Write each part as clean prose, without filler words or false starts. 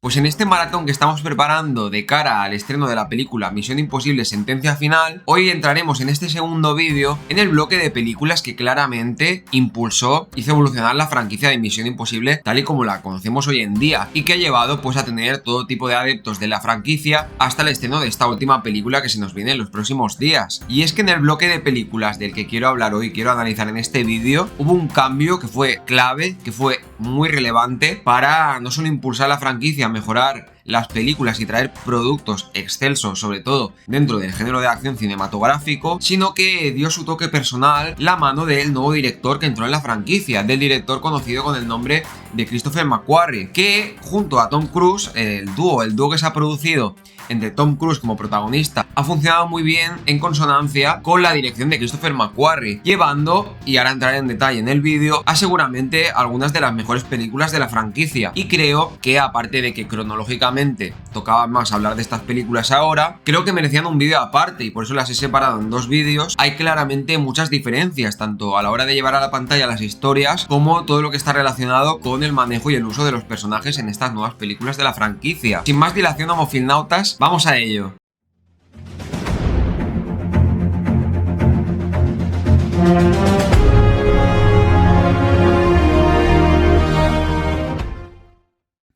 Pues en este maratón que estamos preparando de cara al estreno de la película Misión Imposible Sentencia Final, hoy entraremos en este segundo vídeo en el bloque de películas que claramente hizo evolucionar la franquicia de Misión Imposible tal y como la conocemos hoy en día y que ha llevado pues a tener todo tipo de adeptos de la franquicia hasta el estreno de esta última película que se nos viene en los próximos días. Y es que en el bloque de películas del que quiero hablar hoy, quiero analizar en este vídeo, hubo un cambio que fue clave, que fue muy relevante para no solo impulsar la franquicia, mejorar las películas y traer productos excelsos, sobre todo dentro del género de acción cinematográfico, sino que dio su toque personal la mano del nuevo director que entró en la franquicia, del director conocido con el nombre de Christopher McQuarrie, que junto a Tom Cruise, el dúo que se ha producido entre Tom Cruise como protagonista, ha funcionado muy bien en consonancia con la dirección de Christopher McQuarrie, llevando, y ahora entraré en detalle en el vídeo, a seguramente algunas de las mejores películas de la franquicia. Y creo que, aparte de que cronológicamente tocaba más hablar de estas películas ahora, creo que merecían un vídeo aparte y por eso las he separado en dos vídeos. Hay claramente muchas diferencias, tanto a la hora de llevar a la pantalla las historias, como todo lo que está relacionado con el manejo y el uso de los personajes en estas nuevas películas de la franquicia. Sin más dilación, homofilnautas, vamos a ello.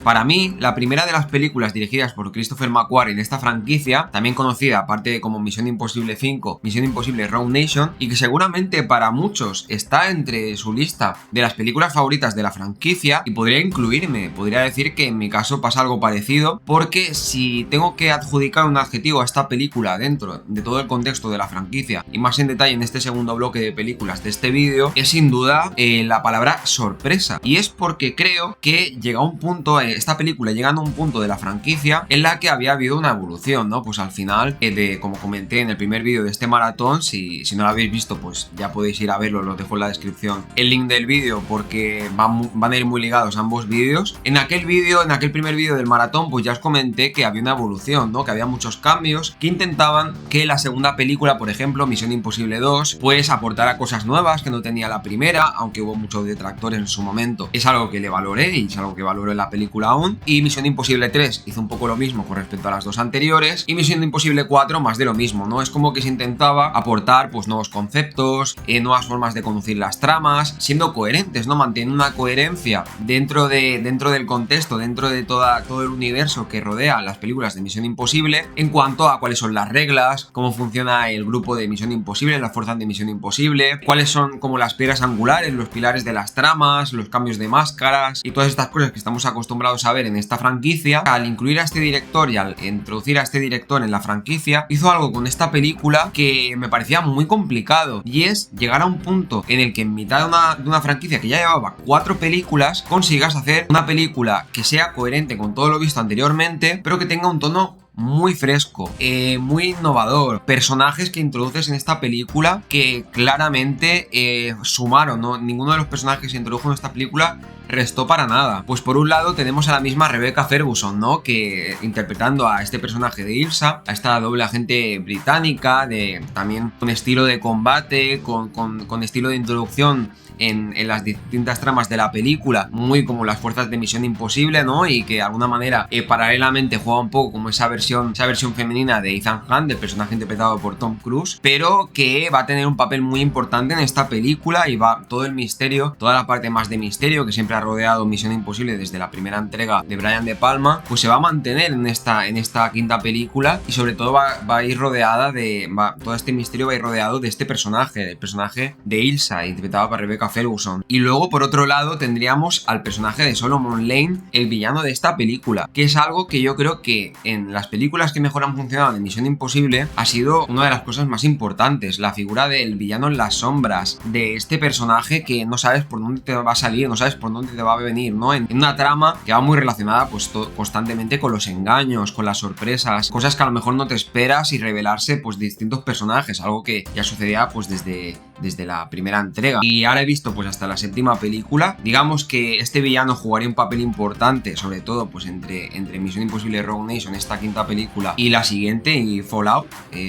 Para mí, la primera de las películas dirigidas por Christopher McQuarrie en esta franquicia, también conocida aparte como Misión Imposible 5, Misión Imposible Rogue Nation, y que seguramente para muchos está entre su lista de las películas favoritas de la franquicia, y podría incluirme, podría decir que en mi caso pasa algo parecido, porque si tengo que adjudicar un adjetivo a esta película dentro de todo el contexto de la franquicia, y más en detalle en este segundo bloque de películas de este vídeo, es sin duda la palabra sorpresa. Y es porque creo que llega un punto, esta película llegando a un punto de la franquicia en la que había habido una evolución, ¿no? Pues al final, como comenté en el primer vídeo de este maratón, si no lo habéis visto, pues ya podéis ir a verlo, lo dejo en la descripción el link del vídeo porque van a ir muy ligados ambos vídeos. En aquel primer vídeo del maratón, pues ya os comenté que había una evolución, ¿no? Que había muchos cambios que intentaban que la segunda película, por ejemplo, Misión Imposible 2, pues aportara cosas nuevas que no tenía la primera, aunque hubo muchos detractores en su momento. Es algo que le valoré y es algo que valoro en la película aún. Y Misión Imposible 3 hizo un poco lo mismo con respecto a las dos anteriores, y Misión Imposible 4 más de lo mismo, ¿no? Es como que se intentaba aportar pues nuevos conceptos, nuevas formas de conducir las tramas, siendo coherentes, ¿no? Manteniendo una coherencia dentro del contexto, dentro de todo el universo que rodea las películas de Misión Imposible, en cuanto a cuáles son las reglas, cómo funciona el grupo de Misión Imposible, las fuerzas de Misión Imposible, cuáles son como las piedras angulares, los pilares de las tramas, los cambios de máscaras y todas estas cosas que estamos acostumbrados a ver en esta franquicia. Al incluir a este director y al introducir a este director en la franquicia, hizo algo con esta película que me parecía muy complicado, y es llegar a un punto en el que en mitad de una franquicia que ya llevaba 4 películas, consigas hacer una película que sea coherente con todo lo visto anteriormente, pero que tenga un tono muy fresco, muy innovador, personajes que introduces en esta película que claramente sumaron, ¿no? Ninguno de los personajes que se introdujo en esta película restó para nada. Pues por un lado tenemos a la misma Rebecca Ferguson, ¿no? Que interpretando a este personaje de Ilsa, a esta doble agente británica, también con estilo de combate, con estilo de introducción en las distintas tramas de la película, muy como las fuerzas de Misión Imposible, ¿no? Y que de alguna manera paralelamente juega un poco como esa versión femenina de Ethan Hunt, del personaje interpretado por Tom Cruise, pero que va a tener un papel muy importante en esta película, y va todo el misterio, toda la parte más de misterio que siempre ha rodeado Misión Imposible desde la primera entrega de Brian De Palma, pues se va a mantener en esta quinta película, y sobre todo va a ir rodeada todo este misterio va a ir rodeado de este personaje, el personaje de Ilsa, interpretado por Rebecca Ferguson. Y luego por otro lado tendríamos al personaje de Solomon Lane, el villano de esta película, que es algo que yo creo que en las películas que mejor han funcionado de Misión Imposible ha sido una de las cosas más importantes, la figura del villano en las sombras, de este personaje que no sabes por dónde te va a salir, no sabes por dónde te va a venir, ¿no? En una trama que va muy relacionada pues constantemente con los engaños, con las sorpresas, cosas que a lo mejor no te esperas, y revelarse pues distintos personajes, algo que ya sucedía pues desde la primera entrega. Y ahora he visto pues hasta la séptima película. Digamos que este villano jugaría un papel importante, sobre todo pues entre Misión Imposible Rogue Nation, esta quinta película, y la siguiente, y Fallout.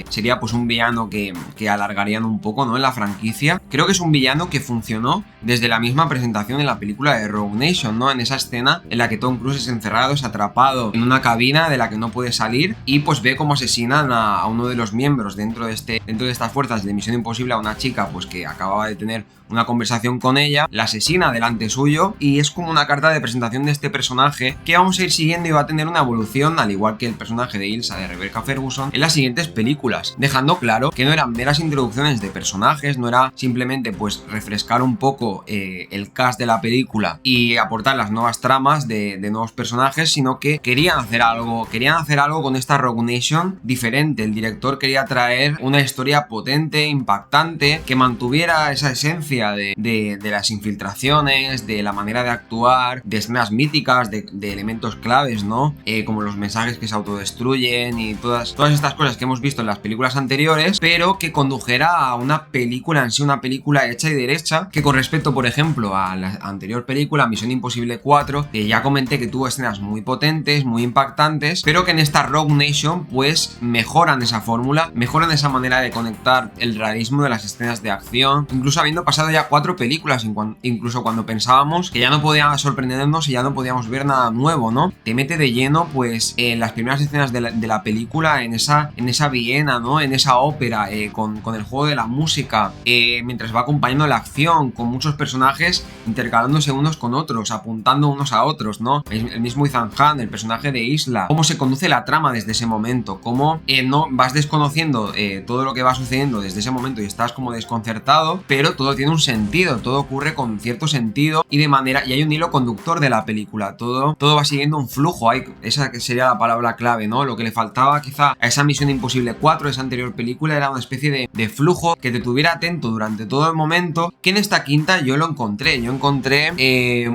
Sería pues un villano que alargarían un poco, ¿no? En la franquicia, creo que es un villano que funcionó desde la misma presentación en la película de Rogue Nation, ¿no? En esa escena en la que Tom Cruise es encerrado, es atrapado en una cabina de la que no puede salir y pues ve cómo asesinan a uno de los miembros dentro de estas fuerzas de Misión Imposible, a una chica pues que acababa de tener una conversación con ella, la asesina delante suyo y es como una carta de presentación de este personaje que vamos a ir siguiendo y va a tener una evolución, al igual que el personaje de Ilsa de Rebecca Ferguson, en las siguientes películas, dejando claro que no eran meras introducciones de personajes, no era simplemente pues refrescar un poco el cast de la película y aportar las nuevas tramas de nuevos personajes, sino que querían hacer algo con esta Rogue Nation diferente. El director quería traer una historia potente, impactante, que mantuviera esa esencia de las infiltraciones, de la manera de actuar, de escenas míticas, de elementos claves, ¿no? Como los mensajes que se autodestruyen y todas estas cosas que hemos visto en las películas anteriores, pero que condujera a una película en sí, una película hecha y derecha, que con respecto, por ejemplo, a la anterior película, Misión Imposible 4, que ya comenté que tuvo escenas muy potentes, muy impactantes, pero que en esta Rogue Nation, pues mejoran esa fórmula, mejoran esa manera de conectar el realismo de las escenas de acción, incluso habiendo pasado ya 4 películas, incluso cuando pensábamos que ya no podía sorprendernos y ya no podíamos ver nada nuevo, ¿no? Te mete de lleno, pues, en las primeras escenas de la película, en esa Viena, ¿no? En esa ópera, con el juego de la música, mientras va acompañando la acción, con muchos personajes intercalándose unos con otros, apuntando unos a otros, ¿no? El mismo Ethan Hunt, el personaje de Isla, cómo se conduce la trama desde ese momento, cómo no vas desconociendo todo lo que va sucediendo desde ese momento y estás como desconcertado, pero todo tiene un sentido, todo ocurre con cierto sentido y hay un hilo conductor de la película, todo va siguiendo un flujo, esa que sería la palabra clave, ¿no? Lo que le faltaba quizá a esa Misión Imposible 4, esa anterior película, era una especie de flujo que te tuviera atento durante todo el momento, que en esta quinta yo encontré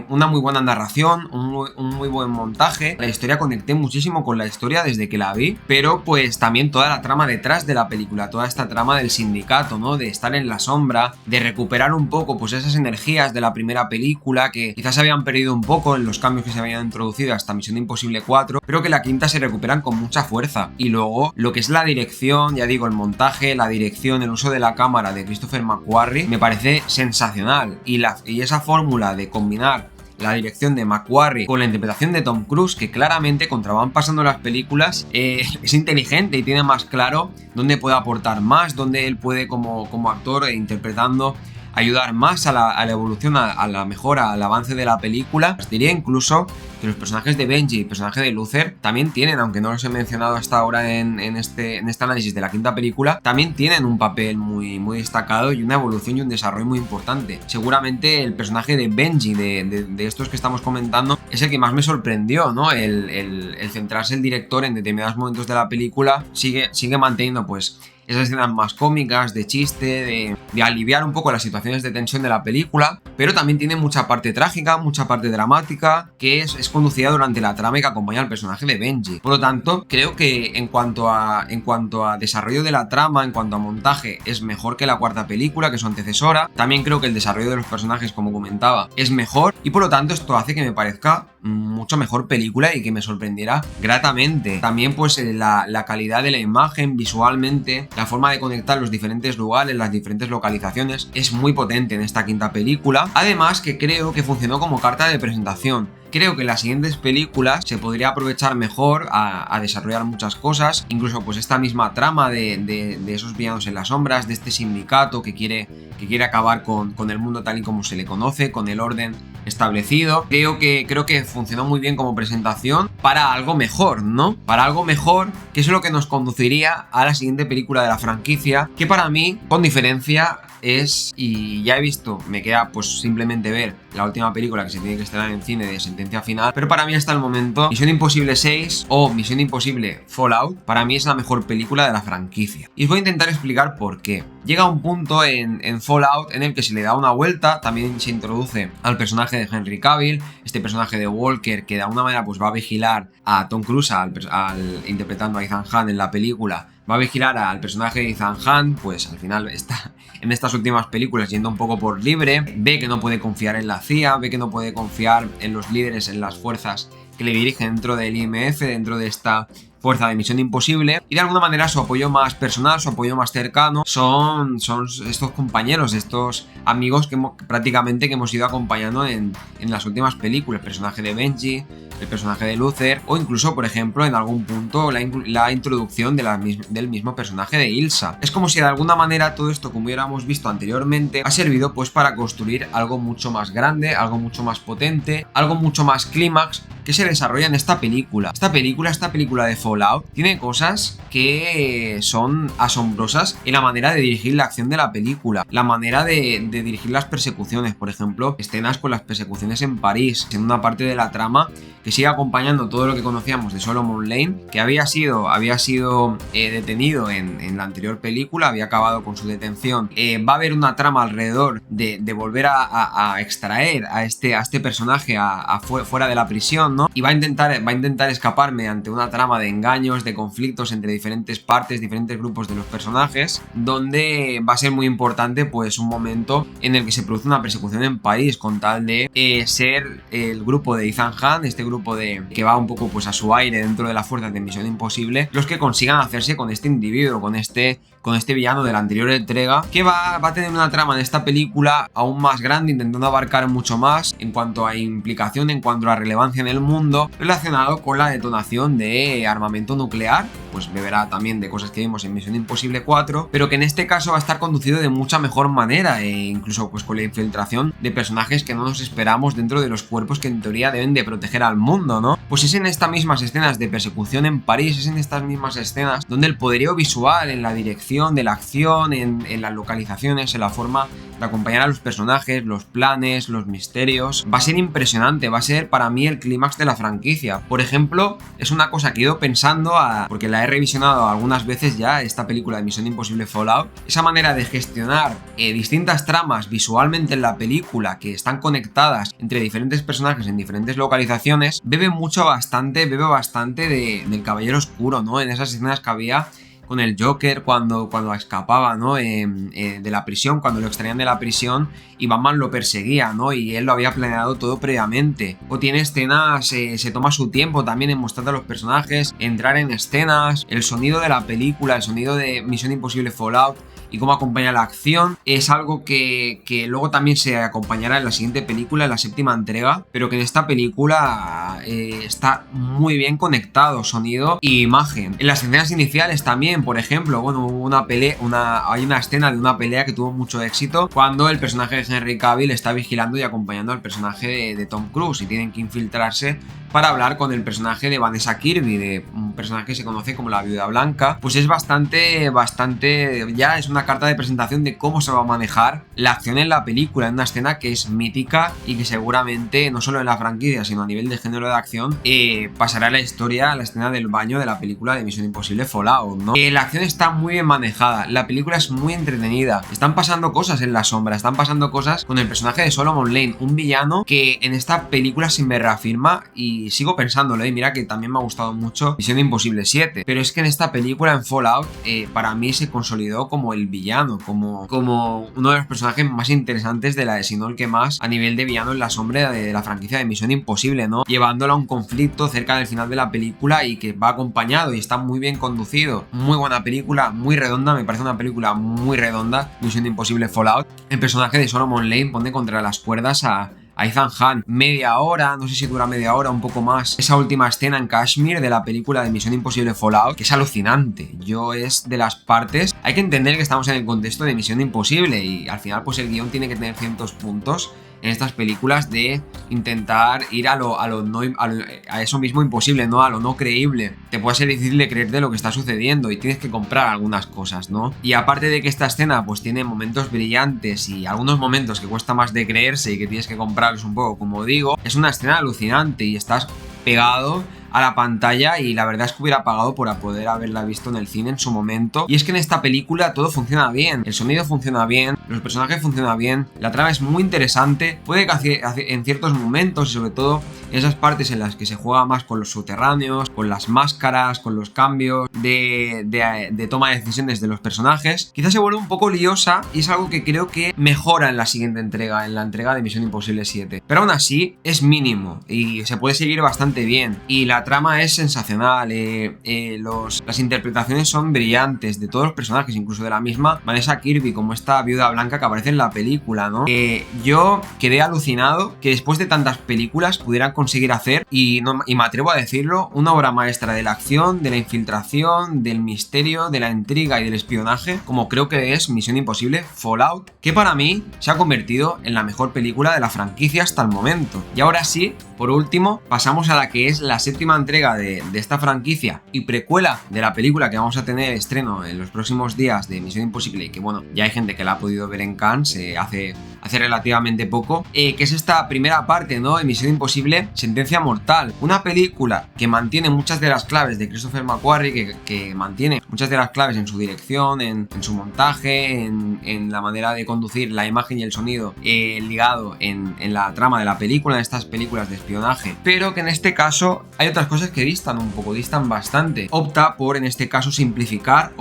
una muy buena narración, un muy buen montaje, la historia conecté muchísimo con la historia desde que la vi, pero pues también toda la trama detrás de la película, toda esta trama del sindicato, ¿no? De estar en la sombra, de recuperar un poco pues esas energías de la primera película que quizás se habían perdido un poco en los cambios que se habían introducido hasta Misión Imposible 4, pero que la quinta se recuperan con mucha fuerza. Y luego lo que es la dirección, ya digo, el montaje, la dirección, el uso de la cámara de Christopher McQuarrie me parece sensacional, y esa fórmula de combinar la dirección de McQuarrie con la interpretación de Tom Cruise, que claramente contra van pasando las películas, es inteligente y tiene más claro dónde puede aportar más, dónde él puede como actor interpretando ayudar más a la evolución, a la mejora, al avance de la película. Os diría incluso que los personajes de Benji y el personaje de Luther también tienen, aunque no los he mencionado hasta ahora en este análisis de la quinta película, también tienen un papel muy destacado y una evolución y un desarrollo muy importante. Seguramente el personaje de Benji, de estos que estamos comentando, es el que más me sorprendió, ¿no? El centrarse el director en determinados momentos de la película, sigue manteniendo pues esas escenas más cómicas, de chiste, de aliviar un poco las situaciones de tensión de la película, pero también tiene mucha parte trágica, mucha parte dramática, que es conducida durante la trama y que acompaña al personaje de Benji. Por lo tanto, creo que en cuanto a desarrollo de la trama, en cuanto a montaje, es mejor que la cuarta película, que es su antecesora. También creo que el desarrollo de los personajes, como comentaba, es mejor, y por lo tanto esto hace que me parezca mucho mejor película y que me sorprendiera gratamente. También pues la calidad de la imagen visualmente, la forma de conectar los diferentes lugares, las diferentes localizaciones, es muy potente en esta quinta película. Además que creo que funcionó como carta de presentación. Creo que en las siguientes películas se podría aprovechar mejor a desarrollar muchas cosas, incluso pues esta misma trama de esos villanos en las sombras, de este sindicato que quiere acabar con el mundo tal y como se le conoce, con el orden establecido. Creo que funcionó muy bien como presentación para algo mejor, ¿no? Para algo mejor, que es lo que nos conduciría a la siguiente película de la franquicia, que para mí, con diferencia, es, y ya he visto, me queda pues simplemente ver la última película que se tiene que estrenar en cine de Sentencia Final, pero para mí hasta el momento Misión Imposible 6 o Misión Imposible Fallout para mí es la mejor película de la franquicia, y os voy a intentar explicar por qué. Llega un punto en Fallout en el que se le da una vuelta, también se introduce al personaje de Henry Cavill, este personaje de Walker que de alguna manera pues va a vigilar a Tom Cruise interpretando a Ethan Hunt en la película, va a vigilar al personaje de Ethan Hunt, pues al final está en estas últimas películas yendo un poco por libre, ve que no puede confiar en la CIA, ve que no puede confiar en los líderes, en las fuerzas que le dirigen dentro del IMF, dentro de esta fuerza de Misión Imposible, y de alguna manera su apoyo más personal, su apoyo más cercano son estos compañeros, estos amigos que prácticamente que hemos ido acompañando en las últimas películas, el personaje de Benji, el personaje de Luther, o incluso, por ejemplo, en algún punto la introducción del mismo personaje de Ilsa. Es como si de alguna manera todo esto, como hubiéramos visto anteriormente, ha servido pues para construir algo mucho más grande, algo mucho más potente, algo mucho más clímax que se desarrolla en esta película. Esta película de Fallout tiene cosas que son asombrosas en la manera de dirigir la acción de la película, la manera de dirigir las persecuciones, por ejemplo, escenas con las persecuciones en París, en una parte de la trama que sigue acompañando todo lo que conocíamos de Solomon Lane, que había sido detenido en la anterior película, había acabado con su detención. Va a haber una trama alrededor de volver a extraer a este personaje fuera de la prisión, ¿no? Y va a intentar escapar mediante una trama de engaños, de conflictos entre diferentes partes, diferentes grupos de los personajes, donde va a ser muy importante pues un momento en el que se produce una persecución en París con tal de ser el grupo de Ethan Hunt, este grupo que va un poco pues a su aire dentro de las fuerzas de Misión Imposible, los que consigan hacerse con este individuo, con este villano de la anterior entrega, que va a tener una trama en esta película aún más grande, intentando abarcar mucho más en cuanto a implicación, en cuanto a relevancia en el mundo, relacionado con la detonación de armamento nuclear. Pues beberá también de cosas que vimos en Misión Imposible 4, pero que en este caso va a estar conducido de mucha mejor manera, incluso pues con la infiltración de personajes que no nos esperamos dentro de los cuerpos que en teoría deben de proteger al mundo, ¿no? Pues es en estas mismas escenas de persecución en París, es en estas mismas escenas donde el poderío visual, en la dirección de la acción, en las localizaciones, en la forma de acompañar a los personajes, los planes, los misterios, va a ser impresionante, va a ser para mí el clímax de la franquicia. Por ejemplo, es una cosa que he ido pensando, porque la he revisionado algunas veces ya, esta película de Misión Imposible Fallout, esa manera de gestionar distintas tramas visualmente en la película que están conectadas entre diferentes personajes en diferentes localizaciones, bebe bastante del Caballero Oscuro, ¿no? En esas escenas que había con el Joker cuando escapaba, ¿no? De la prisión, cuando lo extraían de la prisión y Batman lo perseguía, ¿no? Y él lo había planeado todo previamente. O tiene escenas, se toma su tiempo también en mostrar a los personajes, entrar en escenas, el sonido de la película, el sonido de Misión Imposible Fallout y cómo acompaña la acción, es algo que luego también se acompañará en la siguiente película, en la séptima entrega, pero que en esta película está muy bien conectado, sonido e imagen. En las escenas iniciales también, por ejemplo, bueno, hay una escena de una pelea que tuvo mucho éxito cuando el personaje de Henry Cavill está vigilando y acompañando al personaje de Tom Cruise y tienen que infiltrarse para hablar con el personaje de Vanessa Kirby, de un personaje que se conoce como la Viuda Blanca. Pues es bastante, ya es una carta de presentación de cómo se va a manejar la acción en la película, en una escena que es mítica y que seguramente, no solo en la franquicia, sino a nivel de género de acción, pasará a la historia, la escena del baño de la película de Misión Imposible Fallout, ¿no? La acción está muy bien manejada, la película es muy entretenida, están pasando cosas en la sombra, están pasando cosas con el personaje de Solomon Lane, un villano que en esta película se me reafirma y sigo pensándolo, mira que también me ha gustado mucho Misión Imposible 7, pero es que en esta película, en Fallout, para mí se consolidó como el villano, como uno de los personajes más interesantes si no el que más, a nivel de villano en la sombra de la franquicia de Misión Imposible, ¿no? Llevándolo a un conflicto cerca del final de la película y que va acompañado y está muy bien conducido. Muy buena película, muy redonda, me parece una película muy redonda, Misión Imposible Fallout. El personaje de Solomon Lane pone contra las cuerdas a Ethan Hunt. Media hora, no sé si dura media hora, un poco más. Esa última escena en Kashmir de la película de Misión Imposible Fallout, que es alucinante. Es de las partes. Hay que entender que estamos en el contexto de Misión Imposible y al final pues el guión tiene que tener ciertos puntos en estas películas de intentar ir a eso mismo imposible, ¿no? A lo no creíble. Te puede ser difícil de creer de lo que está sucediendo y tienes que comprar algunas cosas, ¿no? Y aparte de que esta escena pues tiene momentos brillantes y algunos momentos que cuesta más de creerse y que tienes que comprarlos un poco, como digo, es una escena alucinante y estás pegado a la pantalla y la verdad es que hubiera pagado por poder haberla visto en el cine en su momento. Y es que en esta película todo funciona bien, el sonido funciona bien, los personajes funcionan bien, la trama es muy interesante, puede que en ciertos momentos y sobre todo en esas partes en las que se juega más con los subterráneos, con las máscaras, con los cambios de toma de decisiones de los personajes, quizás se vuelve un poco liosa y es algo que creo que mejora en la siguiente entrega, en la entrega de Misión Imposible 7, pero aún así es mínimo y se puede seguir bastante bien. Y la la trama es sensacional, las interpretaciones son brillantes de todos los personajes, incluso de la misma Vanessa Kirby, como esta viuda blanca que aparece en la película, ¿no? Yo quedé alucinado que después de tantas películas pudieran conseguir hacer, y me atrevo a decirlo, una obra maestra de la acción, de la infiltración, del misterio, de la intriga y del espionaje, como creo que es Misión Imposible Fallout, que para mí se ha convertido en la mejor película de la franquicia hasta el momento. Y ahora sí, por último, pasamos a la que es la séptima entrega de esta franquicia y precuela de la película que vamos a tener estreno en los próximos días de Misión Imposible, y que bueno, ya hay gente que la ha podido ver en Cannes hace relativamente poco, que es esta primera parte, ¿no?, de Misión Imposible Sentencia Mortal, una película que mantiene muchas de las claves de Christopher McQuarrie, que mantiene muchas de las claves en su dirección, en su montaje, en la manera de conducir la imagen y el sonido, ligado en la trama de la película, en estas películas de espionaje, pero que en este caso hay otras cosas que distan bastante. Opta por, en este caso, simplificar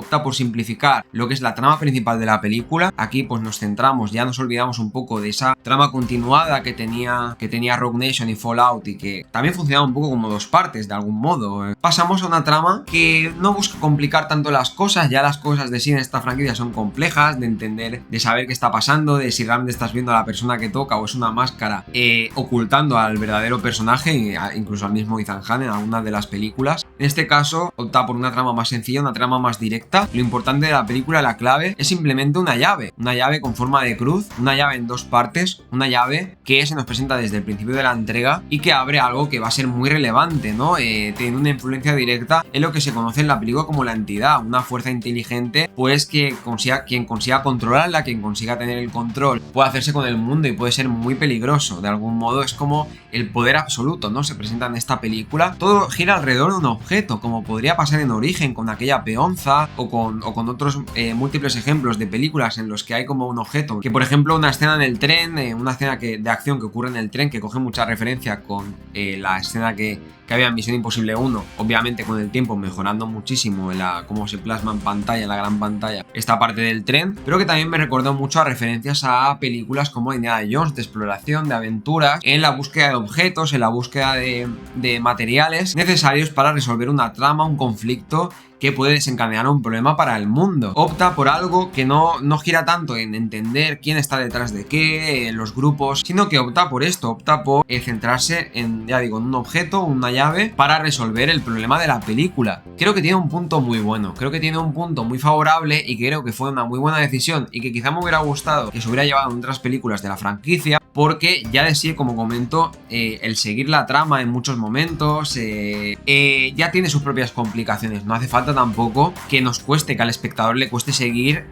lo que es la trama principal de la película. Aquí pues nos centramos, ya nos olvidamos un poco de esa trama continuada que tenía Rogue Nation y Fallout, y que también funcionaba un poco como dos partes de algún modo. Pasamos a una trama que no busca complicar tanto las cosas, ya las cosas de sí en esta franquicia son complejas, de entender, de saber qué está pasando, de si realmente estás viendo a la persona que toca o es una máscara ocultando al verdadero personaje, incluso al mismo Ethan Hunt en algunas de las películas. En este caso opta por una trama más sencilla, una trama más directa. Lo importante de la película, la clave, es simplemente una llave con forma de cruz, una llave en dos partes, una llave que se nos presenta desde el principio de la entrega y que abre algo que va a ser muy relevante, ¿no? Tiene una influencia directa en lo que se conoce en la película como la entidad, una fuerza inteligente, pues quien consiga controlarla, quien consiga tener el control, puede hacerse con el mundo y puede ser muy peligroso. De algún modo es como el poder absoluto, ¿no? Se presenta en esta película. Todo gira alrededor de un objeto, como podría pasar en Origen con aquella peonza, o con otros múltiples ejemplos de películas en los que hay como un objeto, que por ejemplo una escena en el tren, una escena de acción que ocurre en el tren, que coge mucha referencia con la escena que había en Misión Imposible 1, obviamente con el tiempo mejorando muchísimo cómo se plasma en pantalla, en la gran pantalla, esta parte del tren, pero que también me recordó mucho a referencias a películas como Indiana Jones, de exploración, de aventuras, en la búsqueda de objetos, en la búsqueda de materiales necesarios para resolver una trama, un conflicto que puede desencadenar un problema para el mundo. Opta por algo que no gira tanto en entender quién está detrás de qué, los grupos, sino que opta por centrarse en un objeto, una llave, para resolver el problema de la película. Creo que tiene un punto muy bueno, creo que tiene un punto muy favorable, y creo que fue una muy buena decisión, y que quizá me hubiera gustado que se hubiera llevado en otras películas de la franquicia, porque ya de sí, como comento, el seguir la trama en muchos momentos ya tiene sus propias complicaciones. No hace falta tampoco que nos cueste, que al espectador le cueste seguir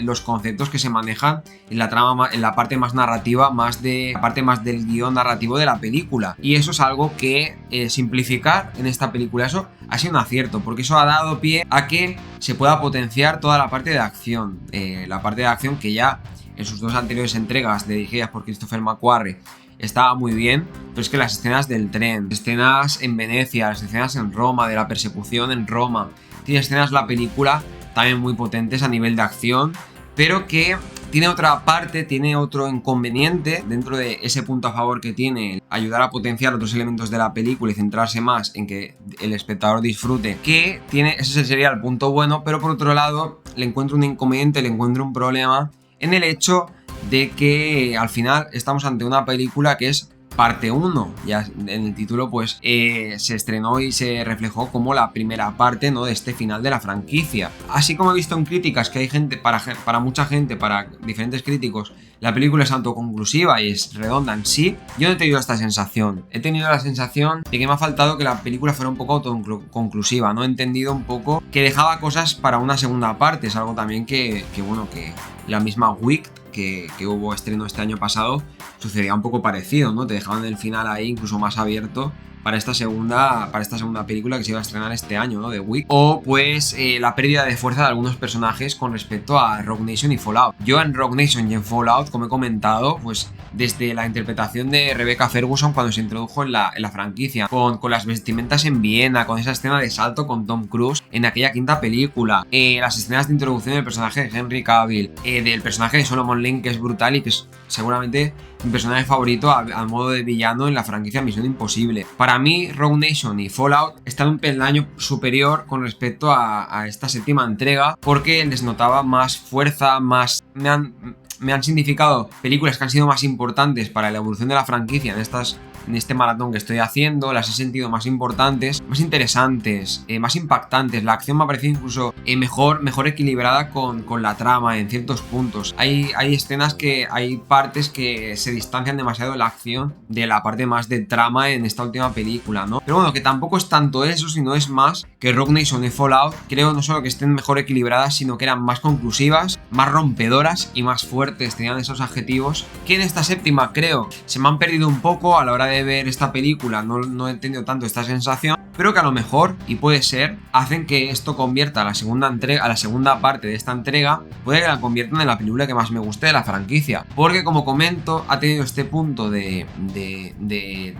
los conceptos que se manejan en la trama, en la parte más narrativa, la parte más del guión narrativo de la película. Y eso es algo que simplificar en esta película, eso ha sido un acierto, porque eso ha dado pie a que se pueda potenciar toda la parte de acción, que ya en sus dos anteriores entregas dirigidas por Christopher McQuarrie estaba muy bien, pero es que las escenas del tren, escenas en Venecia, las escenas en Roma, de la persecución en Roma, tiene escenas la película también muy potentes a nivel de acción, pero que tiene otra parte, tiene otro inconveniente dentro de ese punto a favor que tiene ayudar a potenciar otros elementos de la película y centrarse más en que el espectador disfrute, que tiene, ese sería el punto bueno, pero por otro lado le encuentro un inconveniente, le encuentro un problema en el hecho de que al final estamos ante una película que es parte 1, ya en el título pues se estrenó y se reflejó como la primera parte, ¿no?, de este final de la franquicia. Así como he visto en críticas que hay gente, para mucha gente, para diferentes críticos, la película es autoconclusiva y es redonda en sí, yo no he tenido esta sensación. He tenido la sensación de que me ha faltado que la película fuera un poco autoconclusiva, ¿no? He entendido un poco que dejaba cosas para una segunda parte. Es algo también que la misma Wicked que hubo estreno este año pasado sucedía un poco parecido, ¿no? Te dejaban el final ahí incluso más abierto para esta segunda película que se iba a estrenar este año, ¿no?, de Wicked. O pues la pérdida de fuerza de algunos personajes con respecto a Rogue Nation y Fallout. Yo en Rogue Nation y en Fallout, como he comentado, pues desde la interpretación de Rebecca Ferguson cuando se introdujo en la franquicia, con las vestimentas en Viena, con esa escena de salto con Tom Cruise en aquella quinta película, las escenas de introducción del personaje de Henry Cavill, del personaje de Solomon Lane, que es brutal y que es seguramente mi personaje favorito al modo de villano en la franquicia Misión Imposible. Para mí, Rogue Nation y Fallout están un peldaño superior con respecto a esta séptima entrega, porque les notaba más fuerza, más... Me han significado películas que han sido más importantes para la evolución de la franquicia en este maratón que estoy haciendo. Las he sentido más importantes, más interesantes, más impactantes. La acción me ha parecido incluso mejor equilibrada con la trama en ciertos puntos. Hay escenas hay partes que se distancian demasiado de la acción de la parte más de trama en esta última película, ¿no? Pero bueno, que tampoco es tanto eso, sino es más que Rogue Nation y Fallout, creo no solo que estén mejor equilibradas, sino que eran más conclusivas, más rompedoras y más fuertes. Tenían esos adjetivos que en esta séptima, creo, se me han perdido un poco a la hora de ver esta película. No he tenido tanto esta sensación, pero que a lo mejor, y puede ser, hacen que esto convierta a la segunda parte de esta entrega, puede que la conviertan en la película que más me guste de la franquicia, porque como comento, ha tenido este punto de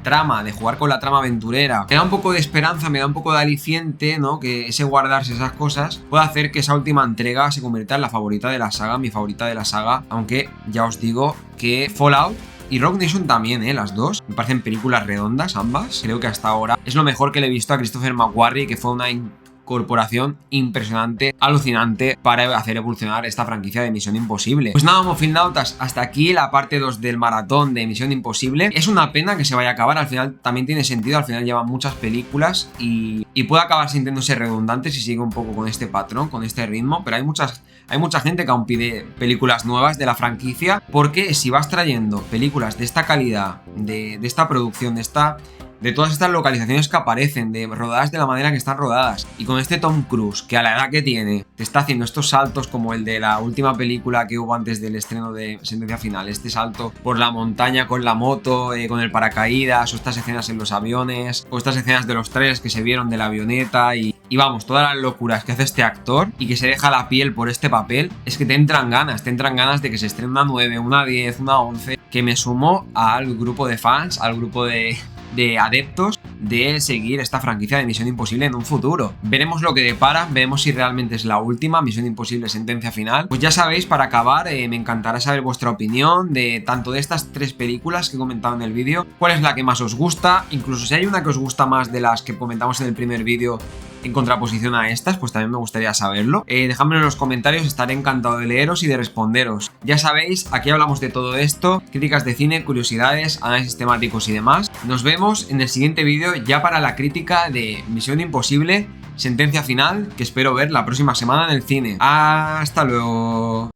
trama, de jugar con la trama aventurera. Me da un poco de esperanza, me da un poco de aliciente, ¿no? Que ese guardarse esas cosas puede hacer que esa última entrega se convierta en la favorita de la saga, mi favorita de la saga, aunque ya os digo que Fallout y Rogue Nation también, las dos me parecen películas redondas ambas. Creo que hasta ahora es lo mejor que le he visto a Christopher McQuarrie, que fue una incorporación impresionante, alucinante para hacer evolucionar esta franquicia de Misión Imposible. Pues nada, Mofilnautas, hasta aquí la parte 2 del maratón de Misión Imposible. Es una pena que se vaya a acabar, al final también tiene sentido, al final llevan muchas películas y puede acabar sintiéndose redundante si sigue un poco con este patrón, con este ritmo, pero hay mucha gente que aún pide películas nuevas de la franquicia, porque si vas trayendo películas de esta calidad, de esta producción, de todas estas localizaciones que aparecen, rodadas de la manera que están rodadas, y con este Tom Cruise, que a la edad que tiene, te está haciendo estos saltos como el de la última película que hubo antes del estreno de Sentencia Final, este salto por la montaña con la moto, con el paracaídas, o estas escenas en los aviones, o estas escenas de los trailers que se vieron de la avioneta, y vamos, todas las locuras que hace este actor y que se deja la piel por este papel, es que te entran ganas de que se estrene una 9, una 10, una 11, que me sumo al grupo de fans, al grupo de adeptos de seguir esta franquicia de Misión Imposible en un futuro. Veremos lo que depara, veremos si realmente es la última Misión Imposible Sentencia Final. Pues ya sabéis, para acabar, me encantará saber vuestra opinión de tanto de estas 3 películas que he comentado en el vídeo, cuál es la que más os gusta, incluso si hay una que os gusta más de las que comentamos en el primer vídeo en contraposición a estas, pues también me gustaría saberlo. Dejadmelo en los comentarios, estaré encantado de leeros y de responderos. Ya sabéis, aquí hablamos de todo esto, críticas de cine, curiosidades, análisis temáticos y demás. Nos vemos en el siguiente vídeo ya para la crítica de Misión Imposible Sentencia Final, que espero ver la próxima semana en el cine. ¡Hasta luego!